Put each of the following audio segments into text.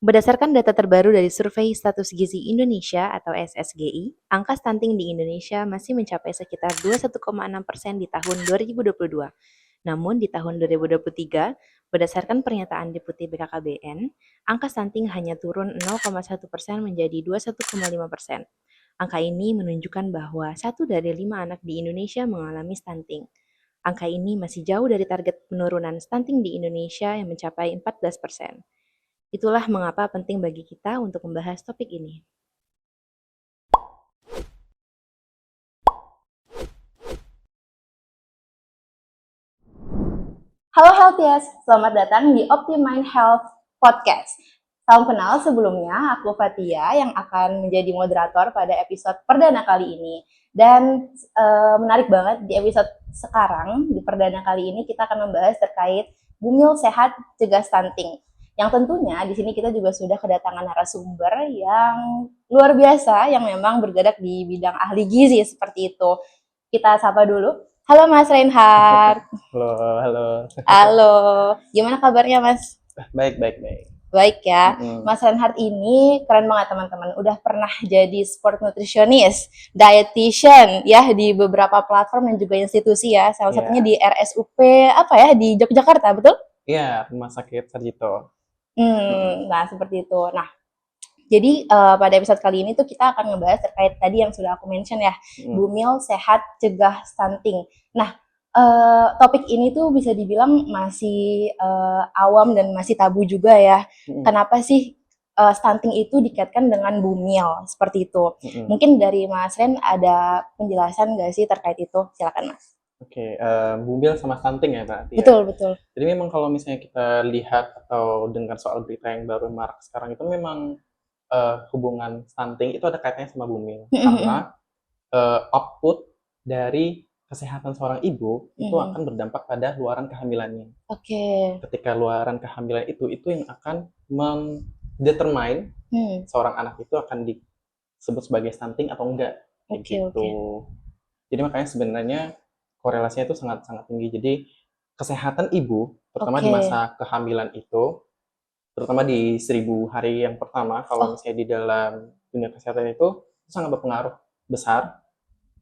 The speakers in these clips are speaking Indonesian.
Berdasarkan data terbaru dari Survei Status Gizi Indonesia atau SSGI, angka stunting di Indonesia masih mencapai sekitar 21,6% di tahun 2022. Namun di tahun 2023, berdasarkan pernyataan Deputi BKKBN, angka stunting hanya turun 0,1% menjadi 21,5%. Angka ini menunjukkan bahwa 1 dari 5 anak di Indonesia mengalami stunting. Angka ini masih jauh dari target penurunan stunting di Indonesia yang mencapai 14%. Itulah mengapa penting bagi kita untuk membahas topik ini. Halo Healthiest, selamat datang di Optimize Health Podcast. Salam kenal sebelumnya, aku Fatia yang akan menjadi moderator pada episode perdana kali ini. Dan menarik banget di episode sekarang, di perdana kali ini kita akan membahas terkait bumil sehat cegah stunting. Yang tentunya di sini kita juga sudah kedatangan narasumber yang luar biasa, yang memang bergerak di bidang ahli gizi seperti itu. Kita sapa dulu. Halo Mas Reinhardt. Halo. Halo, gimana kabarnya Mas? Baik. Baik ya. Mas Reinhardt ini keren banget teman-teman. Udah pernah jadi sport nutritionist, dietitian ya di beberapa platform dan juga institusi ya. Salah satunya di RSUP apa ya di Yogyakarta, betul? Iya, Rumah Sakit Sarjito. Nah seperti itu. Nah, jadi pada episode kali ini tuh kita akan ngebahas terkait tadi yang sudah aku mention ya, bumil sehat cegah stunting. Nah, topik ini tuh bisa dibilang masih awam dan masih tabu juga ya. Kenapa sih stunting itu dikaitkan dengan bumil seperti itu? Mungkin dari Mas Ren ada penjelasan nggak sih terkait itu? Silakan Mas. Oke, bumil sama stunting ya berarti ya. Betul. Jadi memang kalau misalnya kita lihat atau dengar soal berita yang baru marak sekarang itu memang hubungan stunting itu ada kaitannya sama bumil. Karena output dari kesehatan seorang ibu itu akan berdampak pada luaran kehamilannya. Oke. Ketika luaran kehamilan itu yang akan mendetermine seorang anak itu akan disebut sebagai stunting atau enggak. Gitu. Jadi makanya sebenarnya korelasinya itu sangat tinggi. Jadi kesehatan ibu, terutama di masa kehamilan itu, terutama di 1000 hari yang pertama, kalau misalnya di dalam dunia kesehatan itu sangat berpengaruh besar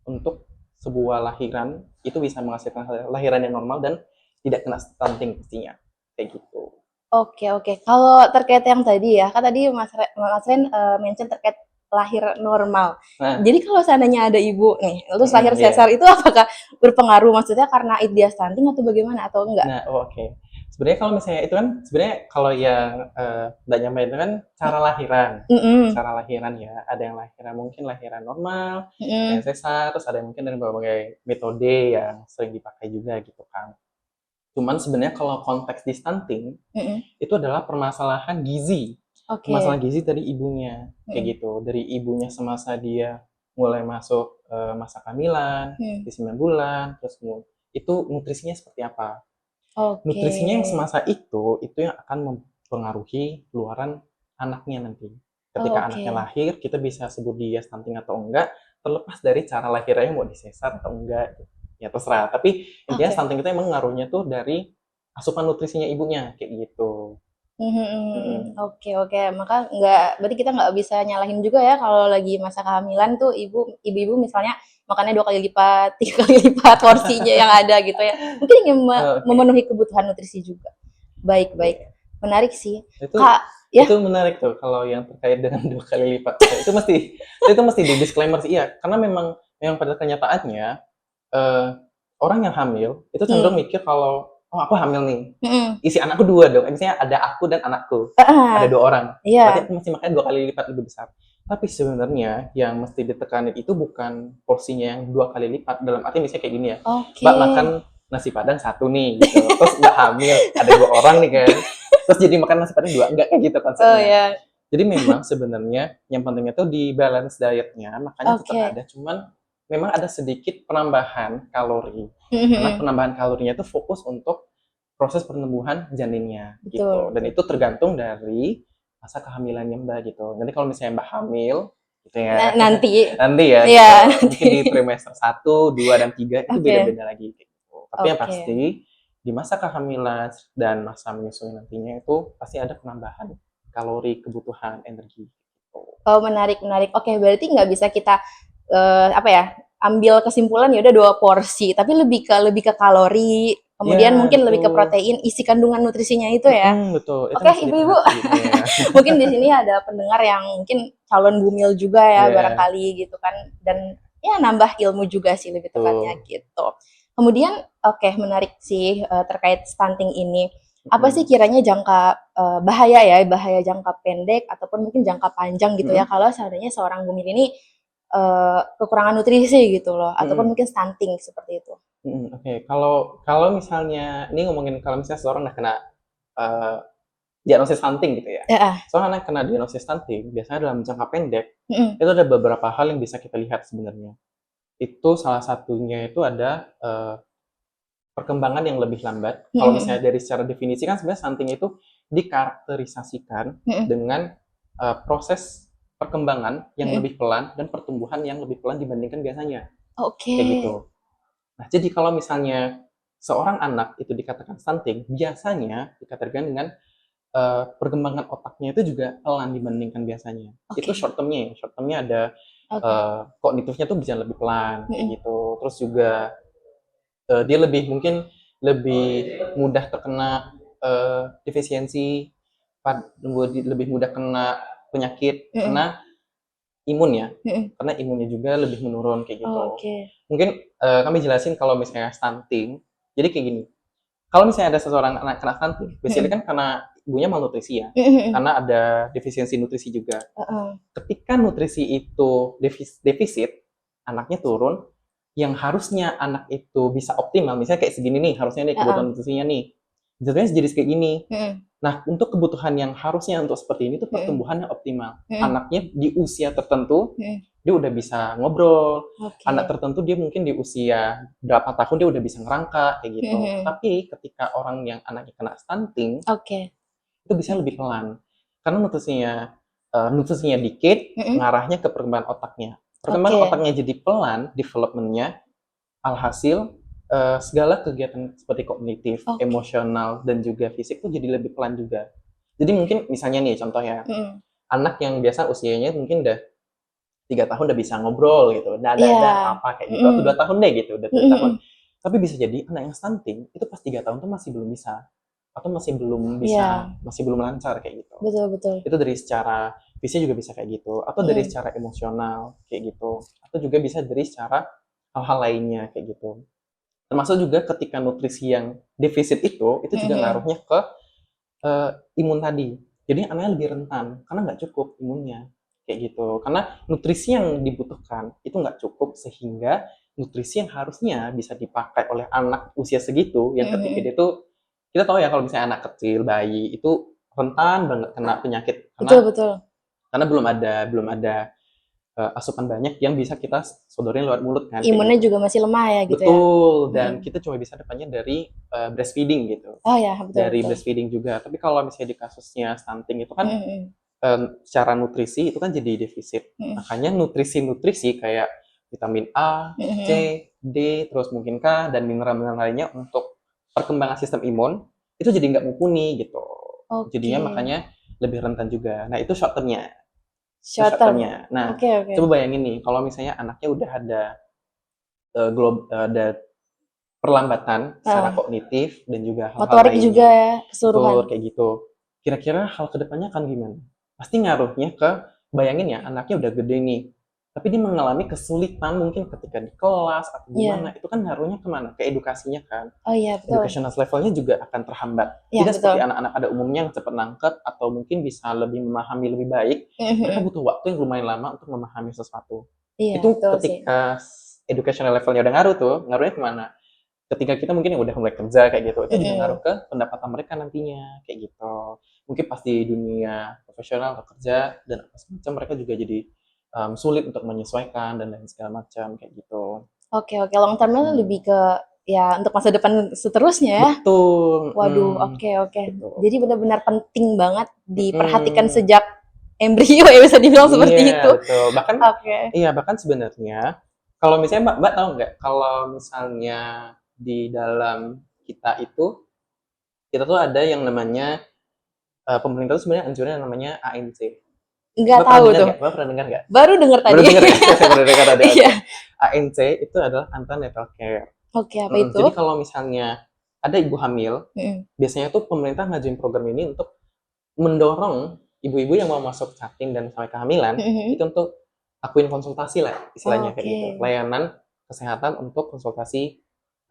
untuk sebuah lahiran itu bisa menghasilkan lahiran yang normal dan tidak kena stunting pastinya. Kayak gitu. Oke. Kalau terkait yang tadi ya, kan tadi Mas Ren mention terkait lahir normal. Jadi kalau seandainya ada ibu nih, terus lahir sesar itu apakah berpengaruh? Maksudnya karena dia stunting atau bagaimana atau enggak? Nah, oke. Sebenarnya kalau misalnya itu kan sebenarnya kalau yang Mbak nyamain itu kan cara lahiran. Cara lahiran ya. Ada yang mungkin lahiran normal, yang sesar, terus ada yang mungkin dari berbagai metode yang sering dipakai juga gitu kan. Cuman sebenarnya kalau konteks di stunting itu adalah permasalahan gizi. Permasalahan gizi dari ibunya kayak gitu. Dari ibunya semasa dia mulai masuk masa kehamilan di 9 bulan, terus itu nutrisinya seperti apa. Nutrisinya yang semasa itu yang akan mempengaruhi keluaran anaknya nanti. Ketika anaknya lahir, kita bisa sebut dia stunting atau enggak, terlepas dari cara lahirnya mau disesar atau enggak. Ya terserah. Tapi intinya stunting itu emang ngaruhnya tuh dari asupan nutrisinya ibunya kayak gitu. Oke. Maka berarti kita nggak bisa nyalahin juga ya kalau lagi masa kehamilan tuh ibu-ibu misalnya makannya 2 kali lipat, 3 kali lipat porsinya yang ada gitu ya. Mungkin ingin memenuhi kebutuhan nutrisi juga. Baik. Menarik sih. Itu menarik tuh kalau yang terkait dengan 2 kali lipat. itu mesti di disclaimer sih ya, karena memang pada kenyataannya orang yang hamil itu cenderung mikir kalau aku hamil nih, isi anakku 2 dong. Misalnya ada aku dan anakku, ada 2 orang. Berarti aku mesti makan 2 kali lipat lebih besar. Tapi sebenarnya yang mesti ditekanin itu bukan porsinya yang 2 kali lipat. Dalam arti misalnya kayak gini ya, Mbak makan nasi padang 1 nih, gitu. Terus Mbak hamil, ada 2 orang nih kan. Terus jadi makan nasi padang 2, enggak kayak gitu konsepnya. Jadi memang sebenarnya yang pentingnya tuh di balance dietnya, makanya tetap ada. Cuman memang ada sedikit penambahan kalori. Karena penambahan kalorinya itu fokus untuk proses pertumbuhan janinnya gitu. Dan itu tergantung dari masa kehamilannya Mbak gitu. Nanti kalau misalnya Mbak hamil gitu ya. Nanti ya. Gitu. Mungkin di trimester 1, 2 dan 3 itu beda-beda lagi gitu. Tapi yang pasti di masa kehamilan dan masa menyusui nantinya itu pasti ada penambahan kalori, kebutuhan energi. Gitu. Oh, menarik. Oke, berarti nggak bisa kita ambil kesimpulan ya udah 2 porsi, tapi lebih ke kalori, kemudian Ya, mungkin lebih ke betul. protein, isi kandungan nutrisinya itu ya. Betul. Itu Oke, mesti ibu-ibu, diperhatiin ya. mungkin di sini ada pendengar yang mungkin calon bumil juga ya Iya, barangkali gitu kan, dan ya nambah ilmu juga sih lebih tepatnya betul. gitu. Kemudian oke, menarik sih terkait stunting ini. Apa sih Mm-mm. kiranya bahaya jangka pendek ataupun mungkin jangka panjang gitu ya Mm-mm. kalau seandainya seorang bumil ini kekurangan nutrisi gitu loh, ataupun Mm-mm. mungkin stunting seperti itu. Oke. Kalau misalnya ini ngomongin kalau misalnya seseorang udah kena eh, diagnosis stunting gitu ya. Ya, ah. Soalnya anak kena diagnosis stunting, biasanya dalam jangka pendek, Mm-mm. itu ada beberapa hal yang bisa kita lihat sebenarnya. Itu salah satunya itu ada perkembangan yang lebih lambat. Kalau Mm-mm. misalnya dari secara definisi kan sebenarnya stunting itu dikarakterisasikan Mm-mm. dengan proses perkembangan yang Mm-mm. lebih pelan dan pertumbuhan yang lebih pelan dibandingkan biasanya. Oke. Kayak gitu. Nah, jadi kalau misalnya seorang anak itu dikatakan stunting, biasanya dikatakan dengan perkembangan otaknya itu juga pelan dibandingkan biasanya. Itu Oke. short term-nya ya. Short term-nya ada Oke. kognitifnya tuh bisa lebih pelan kayak Mm-mm. gitu. Terus juga dia mungkin lebih mudah terkena defisiensi, lebih mudah kena penyakit Mm-mm. karena imun ya. Mm-mm. Karena imunnya juga lebih menurun kayak Oh, gitu. oke. Mungkin kami jelasin kalau misalnya stunting. Jadi kayak gini, kalau misalnya ada seseorang anak kena stunting, biasanya Mm-mm. kan karena ibunya malnutrisi ya, Mm-mm. karena ada defisiensi nutrisi juga. Uh-uh. Ketika nutrisi itu defisit, anaknya turun, yang harusnya anak itu bisa optimal, misalnya kayak segini nih, harusnya nih Uh-uh. kebutuhan nutrisinya nih, jadinya jadi kayak gini. Mm-mm. Nah, untuk kebutuhan yang harusnya untuk seperti ini tuh Mm-mm. pertumbuhannya optimal. Mm-mm. Anaknya di usia tertentu, Mm-mm. dia udah bisa ngobrol. Anak Oke. tertentu dia mungkin di usia berapa tahun dia udah bisa ngerangka kayak gitu. Mm-mm. Tapi ketika orang yang anaknya kena stunting, Oke. itu bisa lebih pelan. Karena nutrisinya dikit, Mm-mm. ngarahnya ke perkembangan otaknya. Perkembangan Oke. otaknya jadi pelan, development-nya, alhasil segala kegiatan seperti kognitif, Oke. emosional, dan juga fisik itu jadi lebih pelan juga. Jadi mungkin misalnya nih contoh ya, Mm-mm. anak yang biasa usianya mungkin udah 3 tahun udah bisa ngobrol gitu, Iya. dada apa kayak gitu, atau Mm-mm. 2 tahun deh gitu, udah 2 tahun. Mm-mm. Tapi bisa jadi anak yang stunting itu pas 3 tahun tuh masih belum bisa, atau Iya. masih belum lancar kayak gitu. Betul, betul. Itu dari secara fisik juga bisa kayak gitu, atau dari Mm-mm. secara emosional kayak gitu, atau juga bisa dari secara hal-hal lainnya kayak gitu. Termasuk juga ketika nutrisi yang defisit itu juga Mm-mm. ngaruhnya ke imun tadi. Jadi anaknya lebih rentan karena nggak cukup imunnya kayak gitu. Karena nutrisi yang dibutuhkan itu nggak cukup sehingga nutrisi yang harusnya bisa dipakai oleh anak usia segitu yang ketika Mm-mm. dia tuh kita tahu ya kalau misalnya anak kecil bayi itu rentan banget kena penyakit Betul, karena betul. belum ada asupan banyak yang bisa kita sodorin lewat mulut kan kayak Imunnya gitu. juga masih lemah ya gitu ya. Betul, dan Mm-mm. kita cuma bisa dapatnya dari breastfeeding gitu. Oh ya, betul, Dari betul. breastfeeding juga. Tapi kalau misalnya di kasusnya stunting itu kan Mm-mm. secara nutrisi itu kan jadi defisit. Mm-mm. Makanya nutrisi-nutrisi kayak vitamin A, C, Mm-mm. D, terus mungkin K dan mineral-mineral lainnya untuk perkembangan sistem imun itu jadi nggak mumpuni gitu. Oke. Jadinya makanya lebih rentan juga. Nah itu short term-nya. Itu Short short term. term-nya. Nah, Oke, oke. coba bayangin nih kalau misalnya anaknya udah ada perlambatan secara Ah, kognitif dan juga hal-hal motorik juga lainnya. ya, keseluruhan. Betul, kayak gitu. Kira-kira hal kedepannya akan gimana? Pasti ngaruhnya ke, bayangin ya, anaknya udah gede nih, tapi dia mengalami kesulitan mungkin ketika di kelas atau gimana, Iya. itu kan ngaruhnya kemana? Ke edukasinya kan. Oh iya, betul. Educational levelnya juga akan terhambat. Iya, Tidak betul. seperti anak-anak pada umumnya yang cepat nangkep atau mungkin bisa lebih memahami lebih baik. Mereka Mhm. butuh waktu yang lumayan lama untuk memahami sesuatu. Iya, Itu betul sih. ketika educational levelnya udah ngaruh tuh, ngaruhnya kemana? Ketika kita mungkin yang udah mulai kerja kayak gitu, itu juga ngaruh Mhm. ke pendapatan mereka nantinya kayak gitu. Mungkin pas di dunia profesional atau kerja dan apa semacam mereka juga jadi sulit untuk menyesuaikan dan lain segala macam kayak gitu. Oke, oke, long term-nya Hmm. lebih ke ya untuk masa depan seterusnya ya. Betul, Waduh, oke, oke. gitu. Jadi benar-benar penting banget diperhatikan Mm-mm. sejak embrio ya bisa dibilang seperti Iya itu. betul. Bahkan Oke. iya bahkan sebenarnya kalau misalnya Mbak tahu nggak kalau misalnya di dalam kita itu kita tuh ada yang namanya pemerintah tuh sebenarnya anjurin yang namanya ANC. Nggak Mbak pernah tahu dengar tuh. nggak? Mbak pernah dengar nggak? Baru dengar Baru tadi. dengar ya? Saya baru dengar tadi. Iya. ANC itu adalah antenatal care. Oke, apa itu? Jadi kalau misalnya ada ibu hamil, Mm-mm. biasanya tuh pemerintah ngajuin program ini untuk mendorong ibu-ibu yang mau masuk cutting dan sampai kehamilan Mm-mm. itu untuk akuin konsultasi lah istilahnya kayak gitu. Oke. Layanan kesehatan untuk konsultasi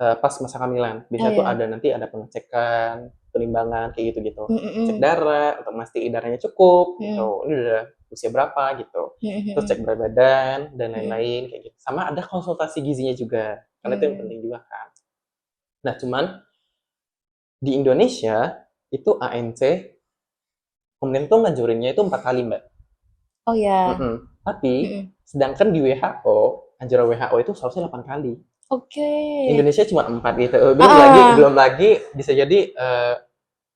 pas masa kehamilan. Oh Biasanya tuh ya. ada nanti ada pengecekan, penimbangan kayak gitu-gitu. Cek Mm-mm. darah untuk memastikan darahnya cukup Mm. gitu. Ini udah usia berapa gitu. Terus Mm-mm. cek berat badan dan Mm. lain-lain kayak gitu. Sama ada konsultasi gizinya juga. Karena itu yang penting juga kan. Nah, cuman di Indonesia itu ANC kemudian tuh ngajurinnya itu 4 kali, Mbak. Oh ya. Tapi Mm-mm. sedangkan di WHO, anjuran WHO itu seharusnya 8 kali. Oke. Indonesia cuma 4 gitu. Ah. Belum lagi bisa jadi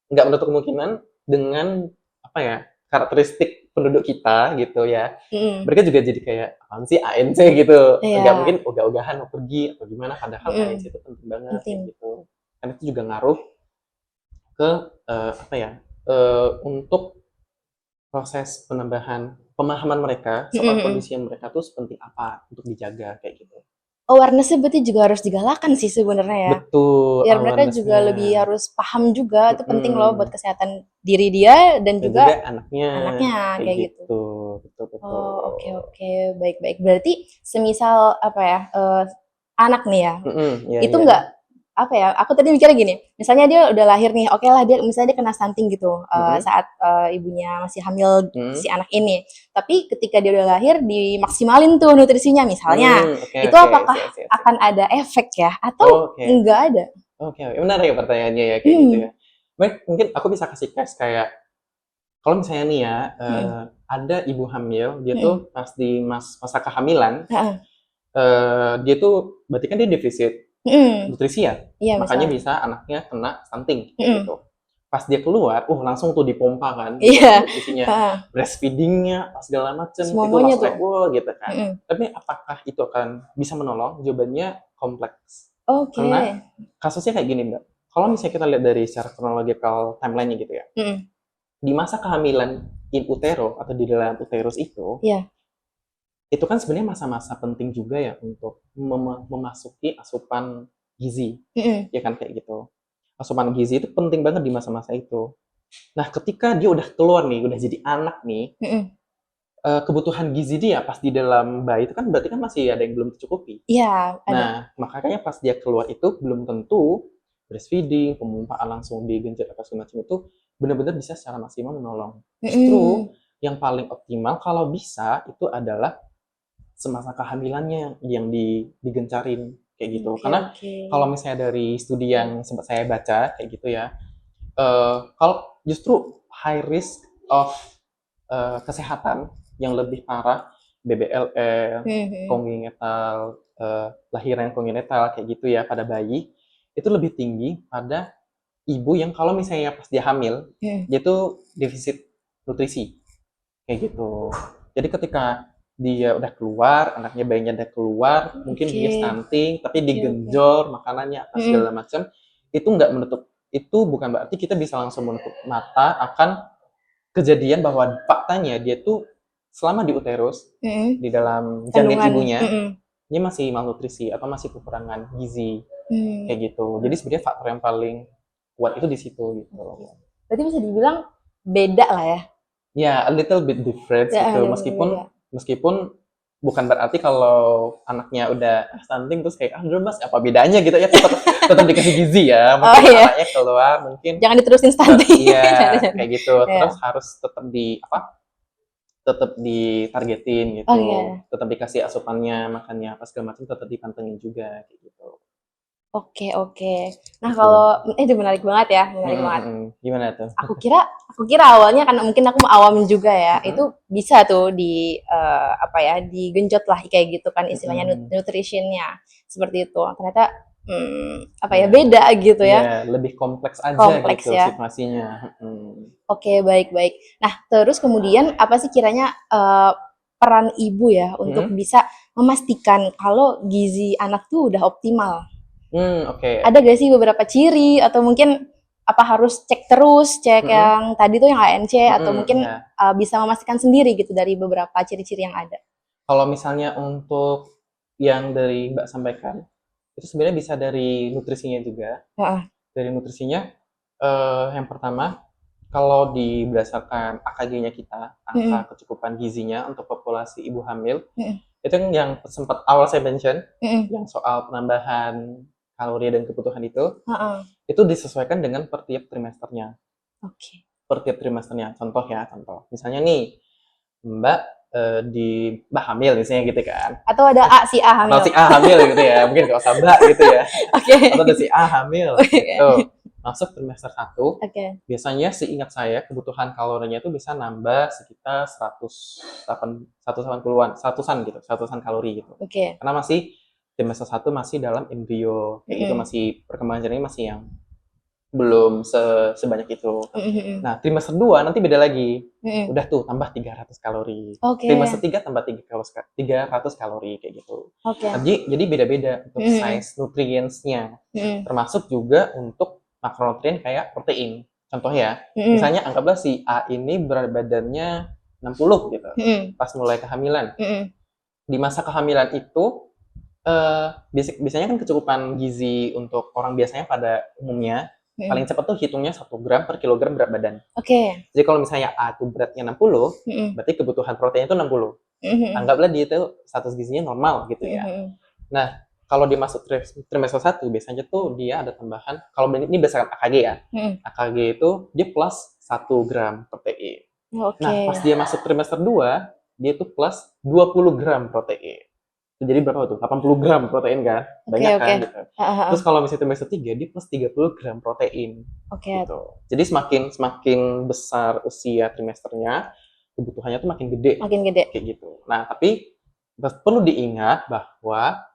nggak menutup kemungkinan dengan apa ya karakteristik penduduk kita gitu ya. Mm. Mereka juga jadi kayak apaan sih ANC gitu. Iya. Nggak mungkin ogah-ogahan mau pergi atau gimana. Padahal Mm. ANC itu penting banget Penting. kayak gitu. Karena itu juga ngaruh ke apa ya untuk proses penambahan pemahaman mereka soal Mm-mm. kondisi yang mereka tuh seperti apa untuk dijaga kayak gitu. Awareness-nya berarti juga harus digalakan sih sebenarnya ya. Betul, Biar mereka juga awareness-nya. lebih harus paham juga, itu penting loh buat Mm-mm. kesehatan diri dia dan Dan juga juga anaknya anaknya kayak gitu. gitu. Betul. Oh, oke, baik. Berarti semisal apa ya, anak nih ya, Iya, itu iya. nggak apa ya? Aku tadi mikirnya gini, misalnya dia udah lahir nih, oke lah dia misalnya dia kena stunting gitu saat ibunya masih hamil si anak ini. Tapi ketika dia udah lahir dimaksimalin tuh nutrisinya misalnya, itu apakah akan ada efek ya atau Oke. nggak ada? Oke, menarik ya pertanyaannya ya kayak gitu ya. Baik, mungkin aku bisa kasih case kayak kalau misalnya nih ya ada ibu hamil, dia tuh pas di masa kehamilan, dia tuh berarti kan dia defisit nutrisi ya, Iya, makanya misalnya. bisa anaknya kena stunting gitu. Pas dia keluar, langsung tuh dipompa kan, Iya. nutrisinya, breastfeedingnya, segala macem, itu Semuanya langsung tuh. kayak wow gitu kan. Tapi apakah itu akan bisa menolong? Jawabannya kompleks. Oke. Karena kasusnya kayak gini Mbak, kalau misalnya kita lihat dari secara chronological timeline-nya gitu ya, di masa kehamilan in utero atau di dalam uterus itu, itu kan sebenarnya masa-masa penting juga ya untuk memasuki asupan gizi, ya kan kayak gitu. Asupan gizi itu penting banget di masa-masa itu. Nah, ketika dia udah keluar nih, udah jadi anak nih, kebutuhan gizi dia pas di dalam bayi itu kan berarti kan masih ada yang belum tercukupi. Iya, ada. Nah, makanya pas dia keluar itu belum tentu breastfeeding, pemumpaan langsung digenjot atau semacam itu benar-benar bisa secara maksimal menolong. Justru yang paling optimal kalau bisa itu adalah semasa kehamilannya yang digencarin kayak gitu. Karena kalau misalnya dari studi yang sempat saya baca kayak gitu ya, kalau justru high risk of kesehatan yang lebih parah, BBLL, congenital, lahiran congenital kayak gitu ya pada bayi, itu lebih tinggi pada ibu yang kalau misalnya pas dia hamil, dia tuh defisit nutrisi kayak gitu. Jadi ketika dia udah keluar, anaknya bayinya udah keluar, mungkin dia stunting, tapi digenjor makanannya apa segala macam, itu nggak menutup, itu bukan berarti kita bisa langsung menutup mata akan kejadian bahwa faktanya dia tuh selama di uterus, di dalam janin ibunya, dia masih malnutrisi atau masih kekurangan gizi kayak gitu. Jadi sebenarnya faktor yang paling kuat itu di situ gitu. Berarti bisa dibilang beda lah ya? Ya, a little bit different gitu. Meskipun bukan berarti kalau anaknya udah stunting terus kayak mas apa bedanya gitu ya, tetap dikasih gizi ya. Mungkin anaknya keluar mungkin jangan diterusin stunting. Iya, kayak gitu. Terus harus tetap ditargetin gitu. Tetap dikasih asupannya, makannya apa segala macam tetap dipantengin juga kayak gitu. Oke. Nah, kalau itu menarik banget ya, Gimana tuh? Aku kira awalnya karena mungkin aku mau awam juga ya, itu bisa tuh digenjot lah kayak gitu kan istilahnya nutritionnya seperti itu. Ternyata beda gitu ya. Lebih kompleks aja gitu ya situasinya. Oke, baik. Nah, terus kemudian apa sih kiranya peran ibu ya untuk bisa memastikan kalau gizi anak tuh udah optimal? Ada gak sih beberapa ciri atau mungkin apa harus cek terus, cek yang tadi tuh yang ANC atau mungkin Ya. bisa memastikan sendiri gitu dari beberapa ciri-ciri yang ada? Kalau misalnya untuk yang dari Mbak sampaikan, itu sebenarnya bisa dari nutrisinya juga. Heeh. Dari nutrisinya, yang pertama, kalau berdasarkan AKG-nya kita, angka kecukupan gizinya untuk populasi ibu hamil, itu yang sempat awal saya mention, yang soal penambahan kalori dan kebutuhan itu disesuaikan dengan per tiap trimesternya. Oke. Per tiap trimesternya. Contoh. Misalnya nih, Mbak Mbak hamil misalnya gitu kan. Atau ada si A hamil. Atau si A hamil gitu ya. Mungkin nggak usah Mbak gitu ya. Oke. Atau ada si A hamil gitu. Masuk trimester 1, Oke. biasanya seingat saya kebutuhan kalorinya itu bisa nambah sekitar 180-an gitu, 100-an kalori gitu. Oke. Karena masih trimester 1 masih dalam embrio, kayak gitu, masih perkembangan janinnya masih yang belum sebanyak itu. Nah, trimester 2 nanti beda lagi. Udah tuh tambah 300 kalori. Oke. Trimester 3 tambah 300 kalori kayak gitu. Oke. Jadi beda-beda untuk size nutrients-nya. Termasuk juga untuk makronutrien kayak protein. Contoh ya, misalnya anggaplah si A ini berat badannya 60 gitu. Pas mulai kehamilan. Di masa kehamilan itu biasanya kan kecukupan gizi untuk orang biasanya pada umumnya paling cepat tuh hitungnya 1 gram per kilogram berat badan. Oke. Jadi kalau misalnya A itu beratnya 60, berarti kebutuhan protein itu 60. Anggaplah dia itu status gizinya normal gitu ya. Nah, kalau dia masuk trimester 1, biasanya tuh dia ada tambahan, kalau ini berdasarkan AKG ya. AKG itu dia plus 1 gram protein. Nah, pas dia masuk trimester 2, dia tuh plus 20 gram protein. Jadi berapa tuh? 80 gram protein kan? Banyak kan gitu. Terus kalau misalnya trimester 3, dia plus 30 gram protein. Gitu. Jadi semakin besar usia trimesternya, kebutuhannya tuh makin gede. Kayak gitu. Nah, tapi perlu diingat bahwa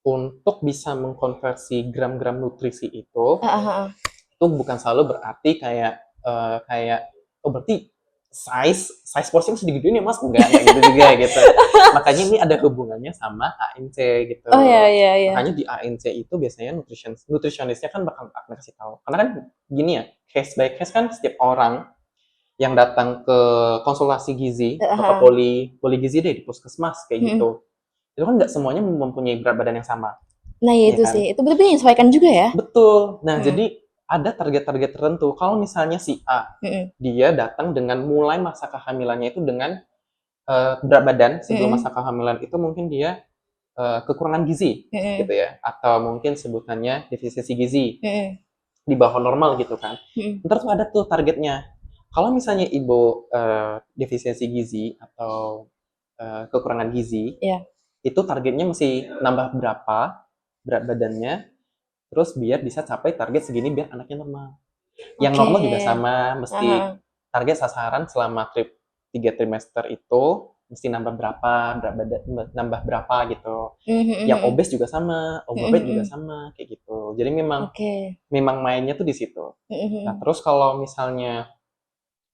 untuk bisa mengkonversi gram-gram nutrisi itu bukan selalu berarti kayak berarti size porsi masih digedein ya mas, enggak gitu juga gitu. Makanya ini ada hubungannya sama ANC gitu. Iya. Makanya di ANC itu biasanya nutritionistnya kan bakal kasih tahu. Karena kan gini ya, case by case kan setiap orang yang datang ke konsultasi gizi atau poli gizi deh di puskesmas kayak gitu, itu kan nggak semuanya mempunyai berat badan yang sama. Nah ya itu sih, itu betul-betul menyesuaikan juga ya. Betul. Nah jadi ada target-target tertentu. Kalau misalnya si A, dia datang dengan mulai masa kehamilannya itu dengan berat badan sebelum masa kehamilan itu mungkin dia kekurangan gizi, gitu ya, atau mungkin sebutannya defisiensi gizi di bawah normal gitu kan. Ntar tuh ada tuh targetnya. Kalau misalnya ibu defisiensi gizi atau kekurangan gizi, itu targetnya mesti nambah berapa berat badannya. Terus biar bisa capai target segini biar anaknya normal. Yang normal juga sama, mesti target sasaran selama 3 trimester itu mesti nambah berapa gitu. Yang obes juga sama, overweight juga sama kayak gitu. Jadi memang mainnya tuh di situ. Nah, terus kalau misalnya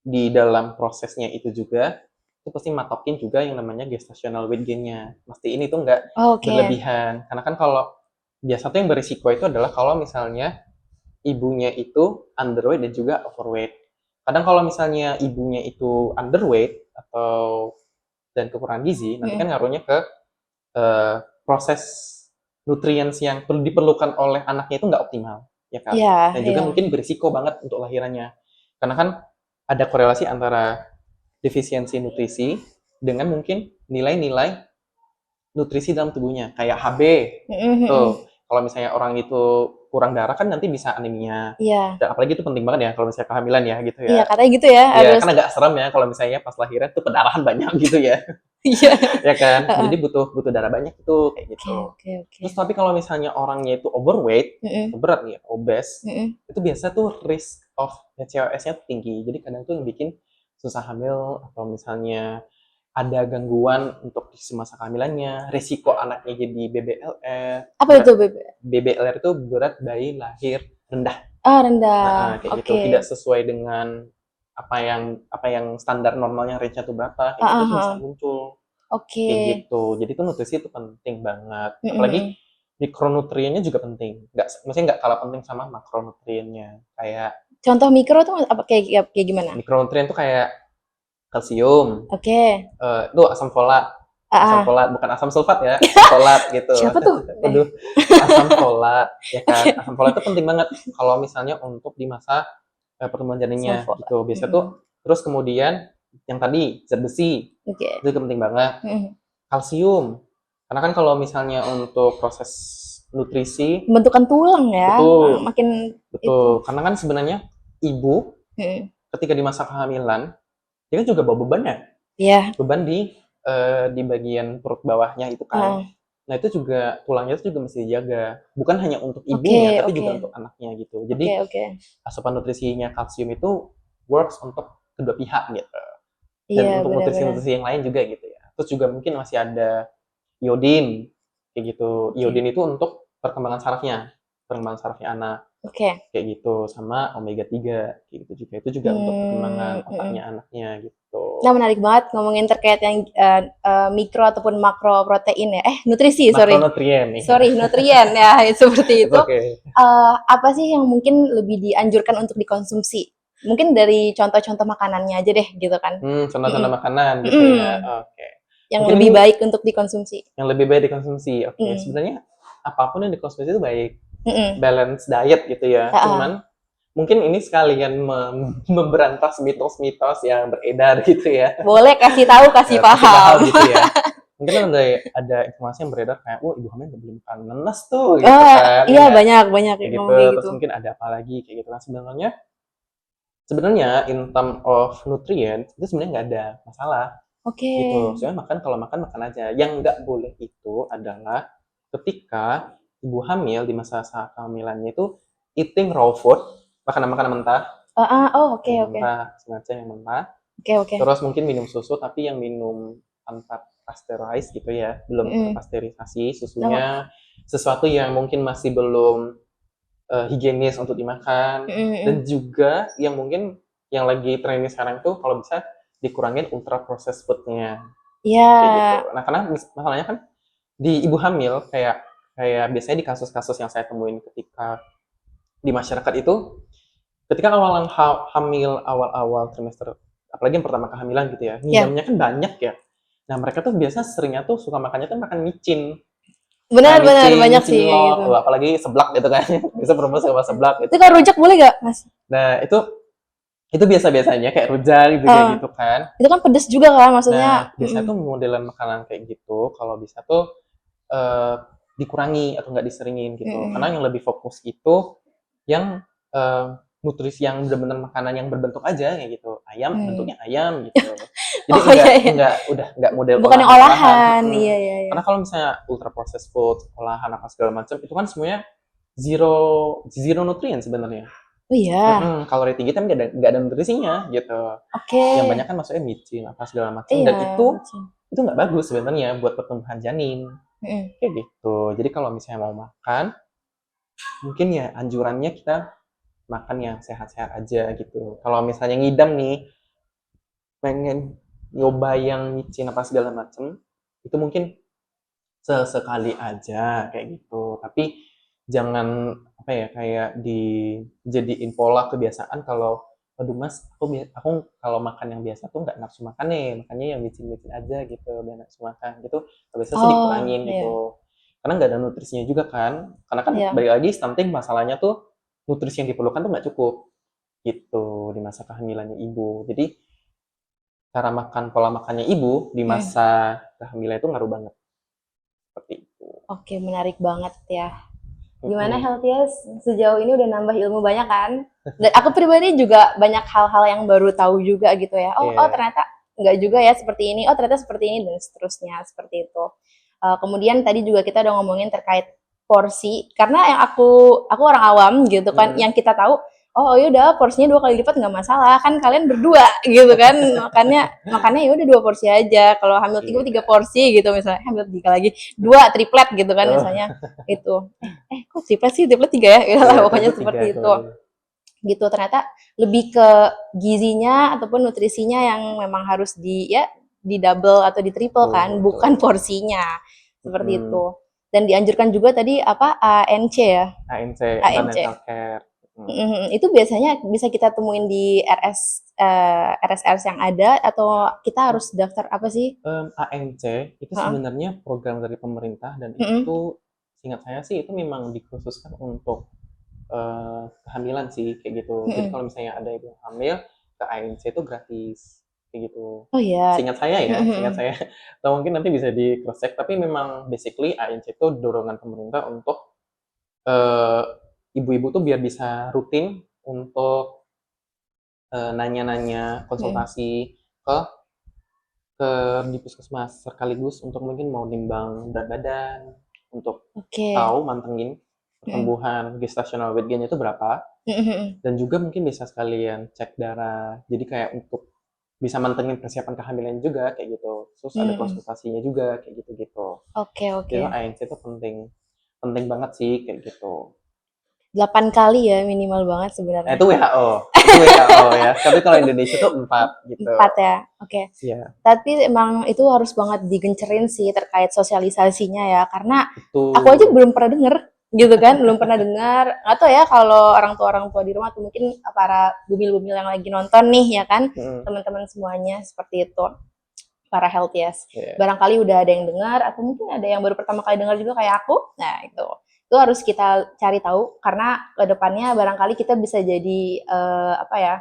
di dalam prosesnya itu juga itu pasti matokin juga yang namanya gestational weight gain-nya. Mesti ini tuh nggak berlebihan. Karena kan kalau biasa tuh yang berisiko itu adalah kalau misalnya ibunya itu underweight dan juga overweight. Kadang kalau misalnya ibunya itu underweight dan kekurangan gizi, nanti kan ngaruhnya ke proses nutrients yang diperlukan oleh anaknya itu nggak optimal, ya kan? Dan juga mungkin berisiko banget untuk lahirannya. Karena kan ada korelasi antara defisiensi nutrisi dengan mungkin nilai-nilai nutrisi dalam tubuhnya, kayak HB. Tuh, kalau misalnya orang itu kurang darah kan nanti bisa anemia. Dan apalagi itu penting banget ya kalau misalnya kehamilan ya gitu ya. Iya, katanya gitu ya. Iya, kan agak serem ya kalau misalnya pas lahiran tuh pendarahan banyak gitu ya. Iya. Ya kan? Jadi butuh darah banyak itu kayak gitu. Terus tapi kalau misalnya orangnya itu overweight, berat nih, obes, itu biasa tuh risk of PCOS-nya tinggi. Jadi kadang tuh yang bikin susah hamil atau misalnya ada gangguan untuk di masa kehamilannya, risiko anaknya jadi BBLR. Apa itu BBLR itu berat bayi lahir rendah. Rendah. Kayak gitu, tidak sesuai dengan apa yang standar normalnya range-nya tuh berapa, kayak gitu tuh bisa muncul. Kayak gitu. Jadi tuh nutrisi itu penting banget. Apalagi mikronutriennya juga penting. Maksudnya nggak kalah penting sama makronutriennya. Kayak Contoh mikro tuh apa kayak gimana? Mikronutrien tuh kayak kalsium, Oke. itu asam folat. Asam Ah, ah. folat, bukan asam sulfat ya, asam folat gitu. Siapa tuh? Waduh, asam folat, ya kan. Asam folat itu penting banget kalau misalnya untuk di masa pertumbuhan janinnya Sulfur. gitu. Biasanya tuh terus kemudian yang tadi zat besi Oke. itu juga penting banget. Mm. Kalsium, karena kan kalau misalnya untuk proses nutrisi, Pembentukan tulang ya, betul, makin itu. betul. Karena kan sebenarnya ibu Mm. ketika di masa kehamilan, dia kan juga bawa beban ya, Iya. beban di bagian perut bawahnya itu kan. Ah. Nah itu juga tulangnya itu juga mesti dijaga, bukan hanya untuk ibunya, Oke, tapi oke. juga untuk anaknya gitu. Oke, Jadi oke. asupan nutrisinya kalsium itu works untuk kedua pihak gitu. Dan Iya, untuk benar-benar. nutrisi-nutrisi yang lain juga gitu ya. Terus juga mungkin masih ada iodin, kayak gitu. Oke. Iodin itu untuk perkembangan sarafnya anak, Oke. kayak gitu. Sama omega 3, kayak gitu juga. Itu juga untuk perkembangan otaknya anaknya gitu. Nah, menarik banget ngomongin terkait yang mikro ataupun makro protein ya. Nutrisi, sorry. Makronutrien nih. Sorry, nutrien ya, seperti It's itu. okay. Apa sih yang mungkin lebih dianjurkan untuk dikonsumsi? Mungkin dari contoh-contoh makanannya aja deh, gitu kan. Contoh-contoh Mm-mm. makanan gitu ya. Mm-mm. Oke. Yang Mungkin lebih ini baik untuk dikonsumsi. yang lebih baik dikonsumsi. Oke, Mm. sebenarnya apapun yang dikonsumsi itu baik. Mm-mm. Balance diet gitu ya. Ah, ah. Cuman mungkin ini sekalian memberantas mitos-mitos yang beredar gitu ya. Boleh kasih tahu, kasih Kasih tahu paham. gitu ya. Mungkin ada informasi yang beredar kayak, wah ibu hamil nggak boleh makan nanas tuh, gitu Oh, kan. iya Ya, banyak kayak yang gitu. ngomong kayak Terus gitu. mungkin ada apa lagi kayak gitu kan. Sebenarnya in term of nutrient itu sebenarnya nggak ada masalah Oke. gitu. Soalnya kalau makan aja. Yang nggak boleh itu adalah ketika ibu hamil di masa kehamilannya itu eating raw food, makanan-makanan mentah, Oke, yang oke. mentah, sengaja yang mentah. Oke, oke. Terus mungkin minum susu tapi yang minum tanpa pasteurize gitu ya, belum Mm. terpasteurisasi susunya, sesuatu yang mungkin masih belum higienis untuk dimakan. Dan juga yang mungkin yang lagi trending sekarang tuh kalau bisa dikurangin ultra processed food-nya, Iya. kayak gitu. Nah, karena masalahnya kan di ibu hamil kayak biasanya di kasus-kasus yang saya temuin ketika di masyarakat itu, ketika awalan hamil awal-awal trimester, apalagi yang pertama kehamilan gitu ya, ngidamnya kan banyak ya. Nah, mereka tuh biasa seringnya tuh suka makannya tuh makan micin. Nah, Benar-benar banyak micin sih kayak cilok, gitu. apalagi seblak gitu kan. Bisa perempuan suka seblak gitu Itu kan kan. rujak boleh gak, Mas? Nah, itu biasa-biasanya kayak rujak gitu kayak gitu kan. Itu kan pedes juga kan, Nah, maksudnya. biasanya tuh modelan makanan kayak gitu kalau bisa tuh dikurangi atau nggak diseringin gitu. Karena yang lebih fokus itu yang nutrisi yang benar-benar makanan yang berbentuk aja kayak gitu. Ayam bentuknya ayam gitu. Jadi nggak model Bukan yang olahan. Iya. Karena kalau misalnya ultra processed food, olahan apa segala macam itu kan semuanya zero nutrien sebenarnya. Oh iya. Kalori tinggi tapi nggak ada nutrisinya gitu. Oke. Yang banyak kan maksudnya micin apa segala macam, Iya, dan itu nggak bagus sebenarnya buat pertumbuhan janin. Kayak gitu. Jadi kalau misalnya mau makan, mungkin ya anjurannya kita makan yang sehat-sehat aja gitu. Kalau misalnya ngidam nih, pengen nyoba yang micin apa segala macam, itu mungkin sesekali aja kayak gitu. Tapi jangan apa ya, kayak dijadiin pola kebiasaan kalau aduh mas, aku kalau makan yang biasa tuh nggak nafsu makan nih, makannya yang micin-micin aja gitu, biar nafsu makan gitu. Biasanya sih dikurangin gitu. Karena nggak ada nutrisinya juga kan. Karena kan balik lagi stunting masalahnya tuh nutrisi yang diperlukan tuh nggak cukup gitu di masa kehamilannya ibu. Jadi pola makannya ibu di masa kehamilan itu ngaruh banget. Seperti itu. Oke, menarik banget ya. Gimana Healthiest? Sejauh ini udah nambah ilmu banyak kan? Dan aku pribadi juga banyak hal-hal yang baru tahu juga gitu ya. Oh ternyata nggak juga ya seperti ini. Oh ternyata seperti ini dan seterusnya seperti itu. Kemudian tadi juga kita udah ngomongin terkait porsi. Karena yang aku orang awam gitu kan, yang kita tahu, oh yaudah porsinya 2 kali lipat nggak masalah, kan kalian berdua gitu kan, makannya ya udah 2 porsi aja. Kalau hamil 3 porsi gitu misalnya, hamil 3 lagi 2 triplet gitu kan misalnya. Itu kok triplet sih, triplet 3 ya, lah pokoknya seperti itu gitu. Ternyata lebih ke gizinya ataupun nutrisinya yang memang harus di double atau di triple kan, bukan porsinya seperti itu. Dan dianjurkan juga tadi apa ANC ya, ANC Healthcare. Itu biasanya bisa kita temuin di RSRS yang ada atau kita harus daftar apa sih? ANC itu Heeh. sebenarnya program dari pemerintah dan Mhm. itu seingat saya sih itu memang dikhususkan untuk kehamilan sih kayak gitu. Jadi Mhm. kalau misalnya ada ibu yang hamil ke ANC itu gratis kayak gitu. Oh ya. Seingat saya ya, Mhm seingat mhm. saya. Atau mungkin nanti bisa di cross check. Tapi memang basically ANC itu dorongan pemerintah untuk eh, ibu-ibu tuh biar bisa rutin untuk nanya-nanya Mhm. konsultasi ke ke di puskesmas sekaligus untuk mungkin mau nimbang berat badan, untuk Oke. tahu mantengin Mhm. pertumbuhan gestational weight gain itu berapa, Mhm mhm. dan juga mungkin bisa sekalian cek darah. Jadi kayak untuk bisa mantengin persiapan kehamilan juga kayak gitu. Terus ada Mhm. konsultasinya juga kayak gitu-gitu. Oke Jadi oke. ANC itu penting, penting banget sih kayak gitu. 8 kali ya minimal banget sebenarnya. Itu WHO ya. Tapi kalau Indonesia tuh 4 gitu. 4 ya? Oke. Iya, Tapi emang itu harus banget digencerin sih terkait sosialisasinya ya, karena aku aja betul. belum pernah denger gitu kan, belum pernah dengar. Nggak tahu ya kalau orang tua di rumah atau mungkin para bumil-bumil yang lagi nonton nih ya kan, Mm, teman-teman semuanya seperti itu, para healthiest. yeah. Barangkali udah ada yang dengar atau mungkin ada yang baru pertama kali dengar juga kayak aku. Nah, itu harus kita cari tahu karena kedepannya barangkali kita bisa jadi apa ya,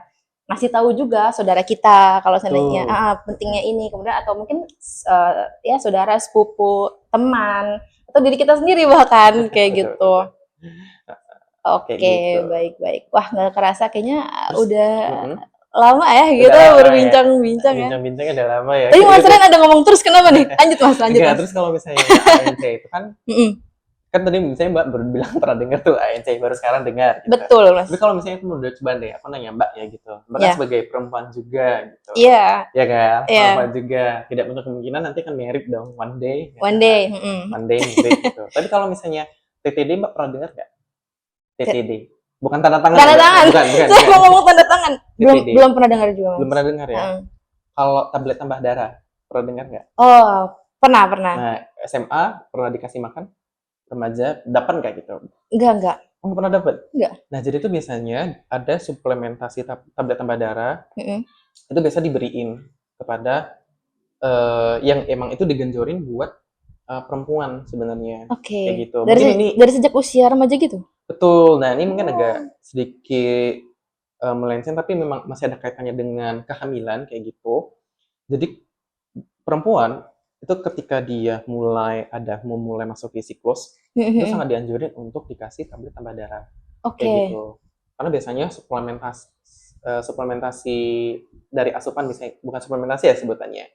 ngasih tahu juga saudara kita kalau seandainya Betul. pentingnya ini, kemudian atau mungkin ya saudara, sepupu, teman atau diri kita sendiri bahkan kayak Betul, gitu. betul. Kayak Oke, gitu. baik-baik. Wah, nggak kerasa kayaknya Terus udah mm-mm. lama ya Udah gitu lama ya. berbincang-bincang ya. Bincang-bincangnya udah lama ya. Tapi Kayak Mas gitu. Ren ada ngomong terus kenapa nih? Lanjut Mas, lanjut Enggak, Mas. terus kalau misalnya ANC itu kan Mm-mm. kan tadi misalnya Mbak baru bilang pernah dengar tuh ANC baru sekarang dengar gitu. Betul Tapi Mas. kalau misalnya aku udah coba deh, aku nanya Mbak ya gitu. Mbak kan Ya, sebagai perempuan juga gitu. iya, Ya kan, perempuan iya. juga. Tidak menutup kemungkinan nanti kan married dong one day, ya One kan? day. Mm-mm. One day married gitu. Tapi kalau misalnya TTD Mbak pernah dengar nggak? TTD. Bukan tanda tangan ya, Tanda Mbak? tangan. Bukan, bukan, Saya bukan. mau ngomong tanda tangan. Belum TTD. belum pernah dengar juga Belum Mas. pernah dengar ya? Heeh. Kalau tablet tambah darah, pernah dengar nggak? Oh, pernah pernah. Nah, SMA pernah dikasih makan? Remaja dapat nggak gitu? Enggak Oh, nggak pernah dapat? enggak. Nah, jadi itu biasanya ada suplementasi tablet tambah darah, Mm-mm. itu biasa diberiin kepada yang emang itu digenjorin buat perempuan sebenarnya, kayak Oke. gitu. Mungkin ini Dari sejak usia remaja gitu? betul. Nah, ini mungkin Oh. agak sedikit melenceng, tapi memang masih ada kaitannya dengan kehamilan kayak gitu. Jadi perempuan itu ketika dia memulai masuk di siklus, itu Mm-mm. sangat dianjurin untuk dikasih tablet tambah darah kayak Oke. gitu. Karena biasanya suplementasi dari asupan, misalnya bukan suplementasi ya sebutannya.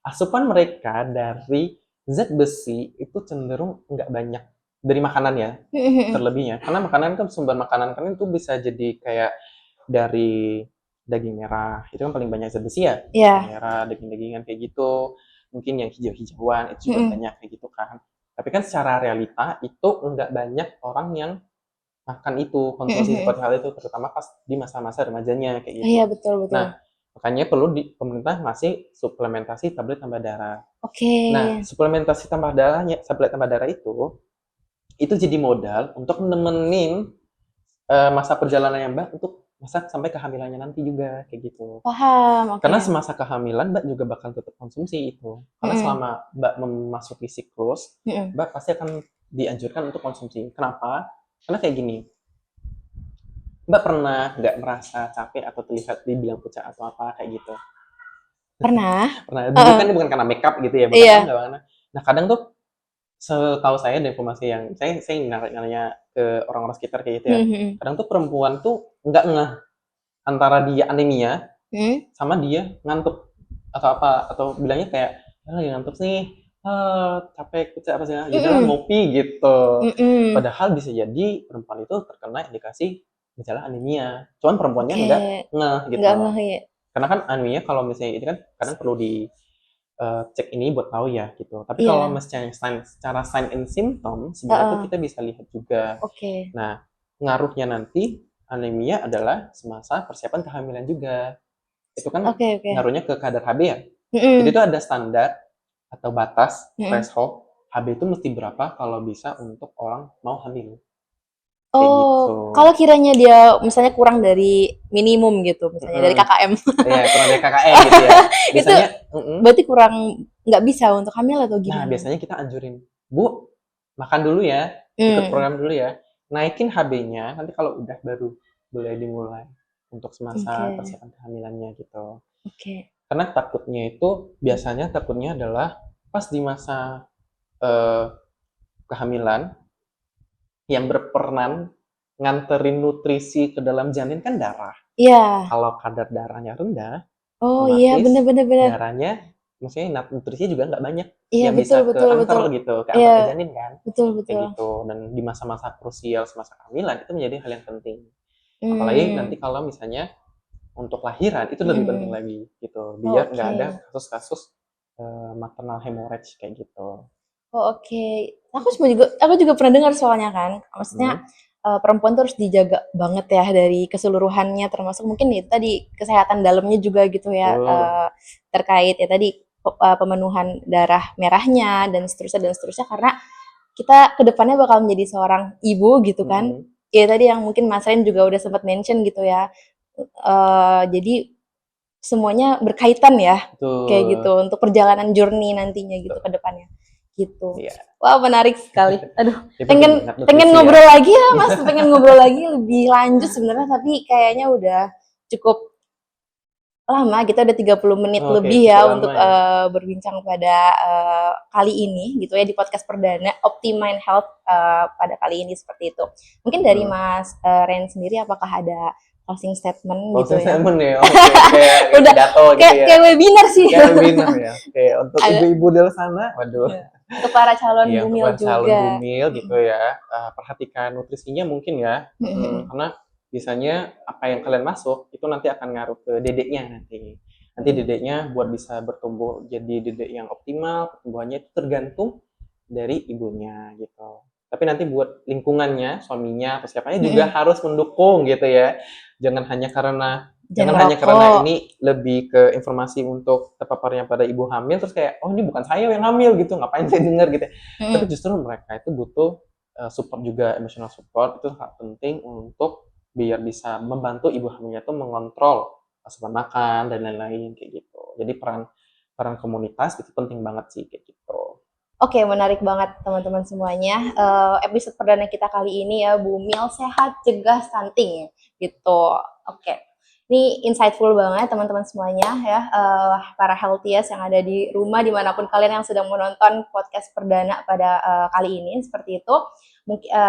Asupan mereka dari zat besi itu cenderung nggak banyak dari makanan ya, Mm-mm. terlebihnya. Karena makanan kan sumber makanan kan itu bisa jadi kayak dari daging merah, itu kan paling banyak zat besi ya. Daging Ya. merah, daging-dagingan kayak gitu. Mungkin yang hijau-hijauan itu juga Mm-mm. banyak kayak gitu kan. Tapi kan secara realita itu nggak banyak orang yang makan itu, konsumsi Mm-mm. seperti hal itu, terutama pas di masa-masa remajanya kayak Iya, gitu. betul betul. Nah, makanya perlu pemerintah ngasih suplementasi tablet tambah darah. Oke. Nah, tablet tambah darah itu jadi modal untuk nemenin masa perjalanannya Mbak untuk masa sampai kehamilannya nanti juga kayak gitu. Paham, oke. Karena semasa kehamilan Mbak juga bakal tetap konsumsi itu. Karena Mm-mm. selama Mbak memasuki siklus, Mm-mm. Mbak pasti akan dianjurkan untuk konsumsi. Kenapa? Karena kayak gini, Mbak pernah nggak merasa capek atau terlihat dibilang pucat atau apa kayak gitu? Pernah? Pernah. Heeh. Bukan karena makeup gitu ya, bukan Iya. enggak karena. Nah, kadang tuh setahu saya dari informasi yang saya nanya ke orang-orang sekitar kayak gitu ya. Mhm. Kadang tuh perempuan tuh nggak ngeh antara dia anemia Mhm. sama dia ngantuk atau apa, atau bilangnya kayak, "Ah, lagi ngantuk nih, capek, pucat apa sih, ya udahlah Mhm. ngopi," gitu. Mhm. Padahal bisa jadi perempuan itu terkena indikasi gejala anemia, cuman perempuannya Oke. nggak ngeh Nggak gitu. ngeh ya? Karena kan anemia kalau misalnya itu kan kadang perlu cek ini buat tahu ya gitu. Tapi kalau Iya. misalnya secara sign and symptom sebenarnya itu Heeh. kita bisa lihat juga. Oke. Nah, ngaruhnya nanti anemia adalah semasa persiapan kehamilan juga. Itu kan Oke oke. ngaruhnya ke kadar HB ya. Jadi itu Mhm. ada standar atau batas Mhm. threshold HB itu mesti berapa kalau bisa untuk orang mau hamil. kayak gitu. Oh, kalau kiranya dia misalnya kurang dari minimum gitu, misalnya dari KKM, Iya, kurang dari KKM gitu ya. itu Biasanya berarti kurang nggak bisa untuk hamil atau nah gimana? biasanya kita anjurin, "Bu, makan dulu ya, ikut Hmm, program dulu ya, naikin HB-nya, nanti kalau udah baru boleh dimulai untuk semasa oke, persiapan kehamilannya," gitu. oke, Karena biasanya takutnya adalah pas di masa, eee, kehamilan yang berperan nganterin nutrisi ke dalam janin kan darah. iya, Kalau kadar darahnya rendah, oh iya, bener otomatis bener bener, darahnya maksudnya nutrisinya juga nggak banyak iya yang betul bisa betul keantar betul, gitu, iya keantar ke janin kan, betul kayak betul, gitu. Dan di masa-masa krusial semasa kehamilan itu menjadi hal yang penting. Apalagi hmm, nanti kalau misalnya untuk lahiran itu lebih penting mhm, lagi gitu, oh, biar nggak oke. ada kasus-kasus maternal hemorrhage kayak gitu. Oh, oke. Aku juga pernah dengar soalnya kan, maksudnya, Hmm, perempuan tuh harus dijaga banget ya dari keseluruhannya, termasuk mungkin itu tadi kesehatan dalamnya juga gitu ya, betul. terkait ya tadi, pemenuhan darah merahnya dan seterusnya, karena kita ke depannya bakal menjadi seorang ibu gitu kan. Mm-mm, Ya tadi yang mungkin Mas Ren juga udah sempat mention gitu ya, jadi semuanya berkaitan ya, kayak gitu, betul, untuk perjalanan journey nantinya gitu ke betul. depannya, gitu. Iya, Wah, menarik sekali. Aduh, ya penting pengen banget pengen nutrisi ya. ngobrol lagi ya, Mas, pengen ngobrol lagi lebih lanjut sebenarnya, tapi kayaknya udah cukup lama, kita udah 30 menit Oke, lebih cukup ya lama untuk, ya. berbincang pada, kali ini gitu ya di podcast perdana Optimize Health, pada kali ini seperti itu. Mungkin dari Hmm. Mas, Ren sendiri apakah ada closing statement gitu Closing ya? statement ya, oke. Kayak Udah pidato gitu kayak ya. kayak webinar sih. Kayak webinar ya. Oke, untuk Ada ibu-ibu di luar sana, waduh. iya, untuk para calon Iya, untuk bumil para calon juga. bumil gitu Mhm, ya, perhatikan nutrisinya mungkin ya, mhm mhm. karena biasanya apa yang kalian masuk itu nanti akan ngaruh ke dedeknya nanti. Nanti Mhm, dedeknya buat bisa bertumbuh jadi dedek yang optimal, pertumbuhannya itu tergantung dari ibunya gitu. Tapi nanti buat lingkungannya, suaminya atau siapanya juga mhm. harus mendukung gitu ya. Jangan hanya karena Jangan jangan hanya karena ngerokok. ini lebih ke informasi untuk terpaparnya pada ibu hamil terus kayak, "Oh, ini bukan saya yang hamil," gitu, "ngapain saya dengar," gitu. Tapi Mhm, justru mereka itu butuh support juga, emotional support itu sangat penting untuk biar bisa membantu ibu hamilnya tuh mengontrol asupan makan dan lain-lain kayak gitu. Jadi peran peran komunitas itu penting banget sih kayak gitu. oke, menarik banget teman-teman semuanya, episode perdana kita kali ini ya, Bumil Sehat Cegah Stunting, gitu. Oke, ini insightful banget teman-teman semuanya ya, para healthiest yang ada di rumah dimanapun kalian yang sedang menonton podcast perdana pada, kali ini, seperti itu.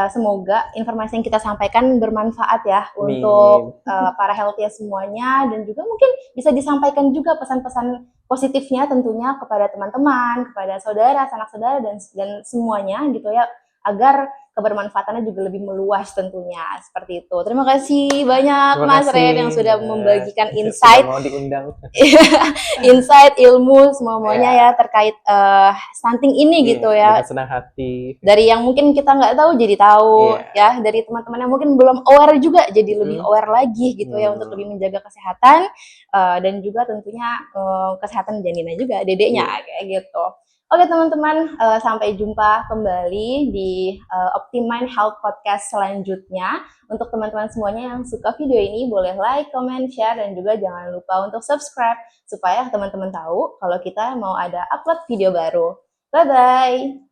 Semoga informasi yang kita sampaikan bermanfaat ya Amin. untuk, para healthiest semuanya dan juga mungkin bisa disampaikan juga pesan-pesan positifnya tentunya kepada teman-teman, kepada saudara, sanak saudara dan semuanya gitu ya, agar kebermanfaatannya juga lebih meluas tentunya, seperti itu. Terima kasih banyak Terima Mas kasih Ren yang sudah ya, membagikan sudah insight, mau diundang. insight, ilmu semuanya ya Ya, terkait stunting ini iya, gitu ya. dengan senang hati. Dari yang mungkin kita nggak tahu jadi tahu Iya, ya, dari teman-teman yang mungkin belum aware juga jadi lebih mhm, aware lagi gitu ya untuk lebih menjaga kesehatan, dan juga tentunya, kesehatan janinnya juga, dedeknya, iya. kayak gitu. Oke teman-teman, sampai jumpa kembali di, Optimize Health Podcast selanjutnya. Untuk teman-teman semuanya yang suka video ini boleh like, comment, share, dan juga jangan lupa untuk subscribe supaya teman-teman tahu kalau kita mau ada upload video baru. Bye-bye.